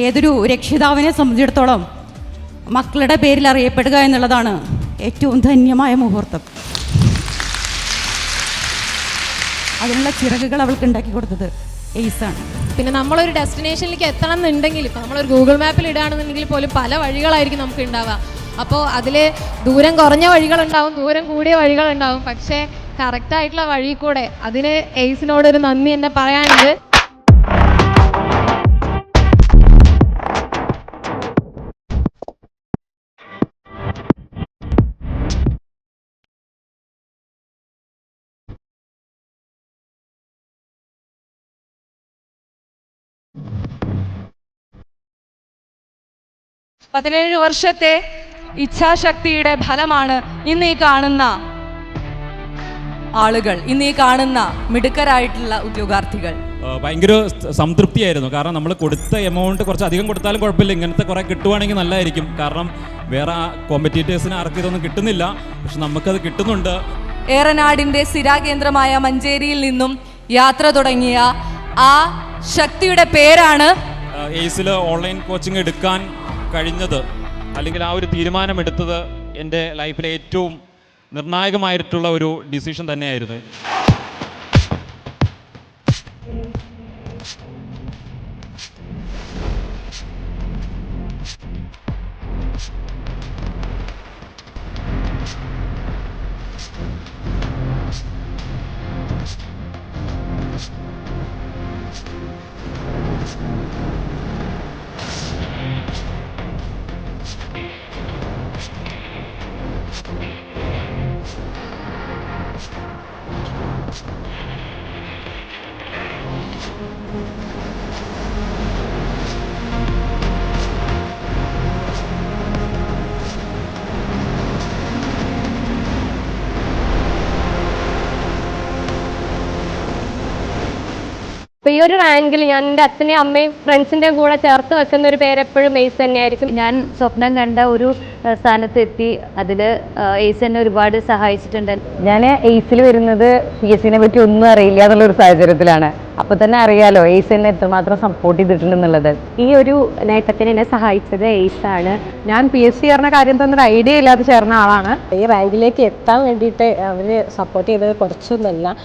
ഏതൊരു രക്ഷിതാവിനെ സംബന്ധിച്ചിടത്തോളം മക്കളുടെ പേരിൽ അറിയപ്പെടുക എന്നുള്ളതാണ് ഏറ്റവും ധന്യമായ മുഹൂർത്തം. അതിനുള്ള ചിറകുകൾ അവൾക്ക് ഉണ്ടാക്കി കൊടുത്തത് എയ്സാണ്. പിന്നെ നമ്മളൊരു ഡെസ്റ്റിനേഷനിലേക്ക് എത്തണം എന്നുണ്ടെങ്കിൽ ഇപ്പോൾ നമ്മളൊരു ഗൂഗിൾ മാപ്പിൽ ഇടുകയാണെന്നുണ്ടെങ്കിൽ പോലും പല വഴികളായിരിക്കും നമുക്ക് ഉണ്ടാവുക. അപ്പോൾ അതിൽ ദൂരം കുറഞ്ഞ വഴികളുണ്ടാവും, ദൂരം കൂടിയ വഴികളുണ്ടാവും. പക്ഷേ കറക്റ്റായിട്ടുള്ള വഴി കൂടെ അതിന് എയ്സിനോടൊരു നന്ദി എന്നെ പറയാനുണ്ട്. പതിനേഴ് വർഷത്തെ ഇച്ഛാശക്തിയുടെ ഫലമാണ് ഇന്ന് ഈ കാണുന്ന ആളുകൾ, ഇന്ന് ഈ കാണുന്ന മിടുക്കരായിട്ടുള്ള ഉദ്യോഗാർത്ഥികൾ. ഭയങ്കര സംതൃപ്തിയായിരുന്നു. കാരണം നമ്മൾ കൊടുത്ത എമൗണ്ട് കുറച്ച് അധികം കൊടുത്താലും കുഴപ്പമില്ല, ഇങ്ങനത്തെ കുറേ കിട്ടുവാണെങ്കിൽ നല്ലതായിരിക്കും. കാരണം വേറെ കോമ്പറ്റീറ്റേഴ്സിന് ആർക്കും ഇതൊന്നും കിട്ടുന്നില്ല, പക്ഷെ നമുക്കത് കിട്ടുന്നുണ്ട്. ഏറനാടിൻ്റെ സ്ഥിരാകേന്ദ്രമായ മഞ്ചേരിയിൽ നിന്നും യാത്ര തുടങ്ങിയ ആ ശക്തിയുടെ പേരാണ് എയ്സിൽ ഓൺലൈൻ കോച്ചിങ് എടുക്കാൻ കഴിഞ്ഞത്, അല്ലെങ്കിൽ ആ ഒരു തീരുമാനമെടുത്തത് എൻ്റെ ലൈഫിലെ ഏറ്റവും നിർണായകമായിട്ടുള്ള ഒരു ഡിസിഷൻ തന്നെയായിരുന്നു. അപ്പോൾ ഈ ഒരു റാങ്കിൽ ഞാൻ എൻ്റെ അച്ഛനെയും അമ്മയും ഫ്രണ്ട്സിൻ്റെയും കൂടെ ചേർത്ത് വെക്കുന്ന ഒരു പേര് എപ്പോഴും എയ്സ് തന്നെയായിരിക്കും. ഞാൻ സ്വപ്നം കണ്ട ഒരു സ്ഥാനത്തെത്തി, അതിൽ എയ്സ് എന്നെ ഒരുപാട് സഹായിച്ചിട്ടുണ്ട്. ഞാൻ എയ്സിൽ വരുന്നത് PSCനെ പറ്റി ഒന്നും അറിയില്ല എന്നുള്ളൊരു സാഹചര്യത്തിലാണ്. അപ്പോൾ തന്നെ അറിയാലോ എയ്സ് എന്നെ എത്രമാത്രം സപ്പോർട്ട് ചെയ്തിട്ടുണ്ടെന്നുള്ളത്. ഈ ഒരു നേട്ടത്തിന് എന്നെ സഹായിച്ചത് എയ്സ് ആണ്. ഞാൻ PSC പറഞ്ഞ കാര്യം തന്നെ ഒരു ഐഡിയ ഇല്ലാതെ ചേർന്ന ആളാണ്. ഈ റാങ്കിലേക്ക് എത്താൻ വേണ്ടിയിട്ട് അവർ സപ്പോർട്ട് ചെയ്തത് കുറച്ചൊന്നുമല്ല.